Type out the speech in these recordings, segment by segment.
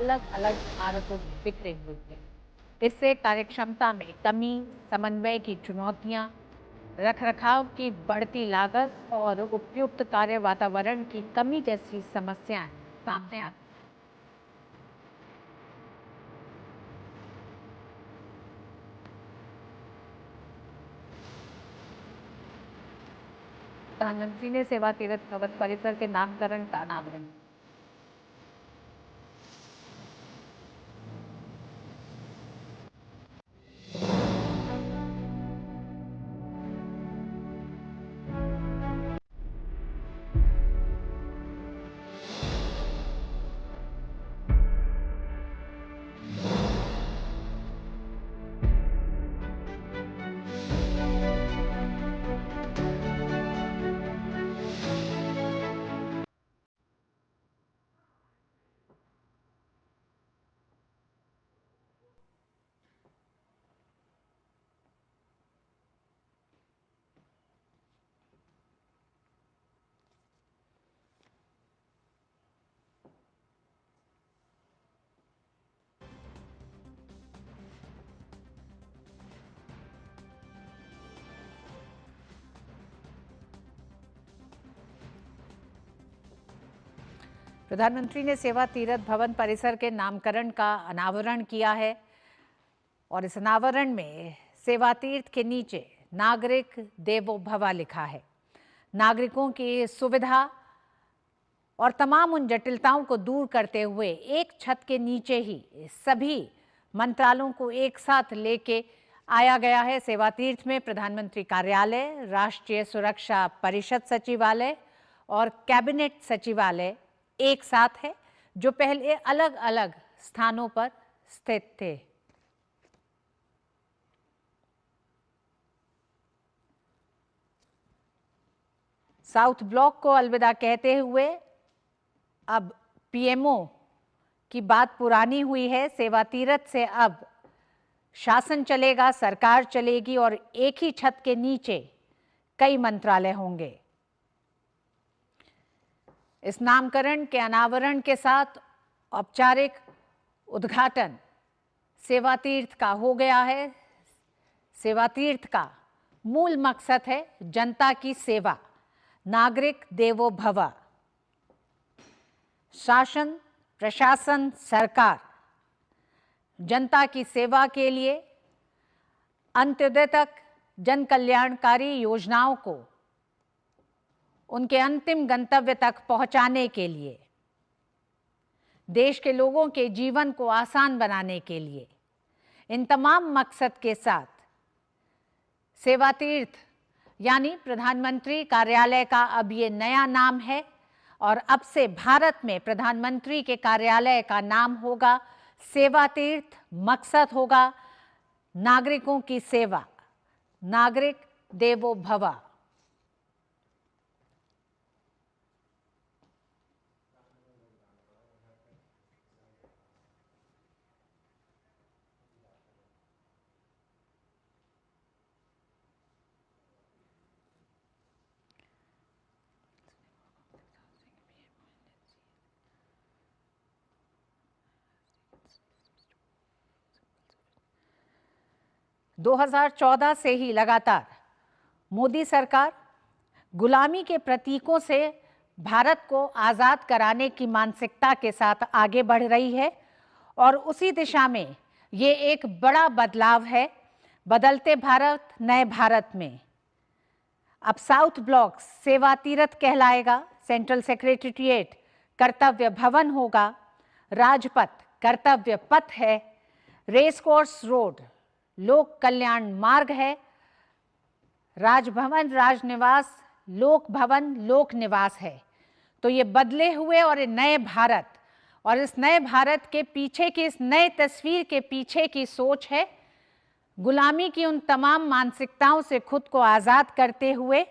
अलग अलग इमारतों में बिखरे हुए थे। इससे कार्यक्षमता में कमी, समन्वय की चुनौतियां, रखरखाव की बढ़ती लागत और उपयुक्त कार्य वातावरण की कमी जैसी समस्याएं सामने आती। प्रधानमंत्री ने सेवा तीरथ भवन परिसर के नामकरण का अनावरण। प्रधानमंत्री ने सेवा तीरथ भवन परिसर के नामकरण का अनावरण किया है और इस अनावरण में सेवा तीर्थ के नीचे नागरिक देवो भव लिखा है। नागरिकों की सुविधा और तमाम उन जटिलताओं को दूर करते हुए एक छत के नीचे ही सभी मंत्रालयों को एक साथ लेके आया गया है। सेवा तीर्थ में प्रधानमंत्री कार्यालय, राष्ट्रीय सुरक्षा परिषद सचिवालय और कैबिनेट सचिवालय एक साथ है, जो पहले अलग अलग स्थानों पर स्थित थे। साउथ ब्लॉक को अलविदा कहते हुए अब पीएमओ की बात पुरानी हुई है। सेवा तीरथ से अब शासन चलेगा, सरकार चलेगी और एक ही छत के नीचे कई मंत्रालय होंगे। इस नामकरण के अनावरण के साथ औपचारिक उद्घाटन सेवा तीर्थ का हो गया है। सेवा तीर्थ का मूल मकसद है जनता की सेवा, नागरिक देवो भव। शासन, प्रशासन, सरकार जनता की सेवा के लिए अंत्योदय तक जन कल्याणकारी योजनाओं को उनके अंतिम गंतव्य तक पहुंचाने के लिए, देश के लोगों के जीवन को आसान बनाने के लिए, इन तमाम मकसद के साथ सेवा तीर्थ यानी प्रधानमंत्री कार्यालय का अब ये नया नाम है और अब से भारत में प्रधानमंत्री के कार्यालय का नाम होगा सेवा तीर्थ। मकसद होगा नागरिकों की सेवा, नागरिक देवो भव। दो 2014 से ही लगातार मोदी सरकार गुलामी के प्रतीकों से भारत को आज़ाद कराने की मानसिकता के साथ आगे बढ़ रही है और उसी दिशा में ये एक बड़ा बदलाव है। बदलते भारत, नए भारत में अब साउथ ब्लॉक सेवा तीरथ कहलाएगा, सेंट्रल सेक्रेटेरिएट कर्तव्य भवन होगा, राजपथ कर्तव्य पथ है, रेस कोर्स रोड लोक कल्याण मार्ग है, राजभवन राजनिवास लोक भवन लोक निवास है। तो ये बदले हुए और नए भारत, और इस नए भारत के पीछे की, इस नए तस्वीर के पीछे की सोच है गुलामी की उन तमाम मानसिकताओं से खुद को आजाद करते हुए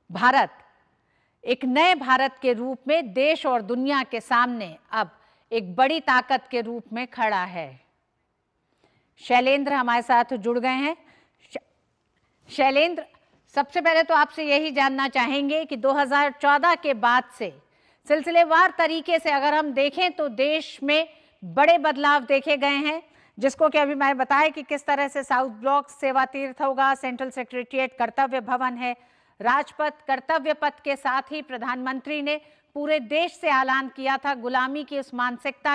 भारत एक नए भारत के रूप में देश और दुनिया के सामने अब एक बड़ी ताकत के रूप में खड़ा है। शैलेंद्र हमारे साथ जुड़ गए हैं। शैलेंद्र, सबसे पहले तो आपसे यही जानना चाहेंगे कि 2014 के बाद से सिलसिलेवार तरीके से अगर हम देखें तो देश में बड़े बदलाव देखे गए हैं, जिसको कि अभी मैंने बताया कि किस तरह से साउथ ब्लॉक सेवा तीर्थ होगा, सेंट्रल सेक्रेटेरिएट कर्तव्य भवन है, राजपथ कर्तव्य पथ के साथ ही प्रधानमंत्री ने पूरे देश से ऐलान किया था गुलामी की उस मानसिकता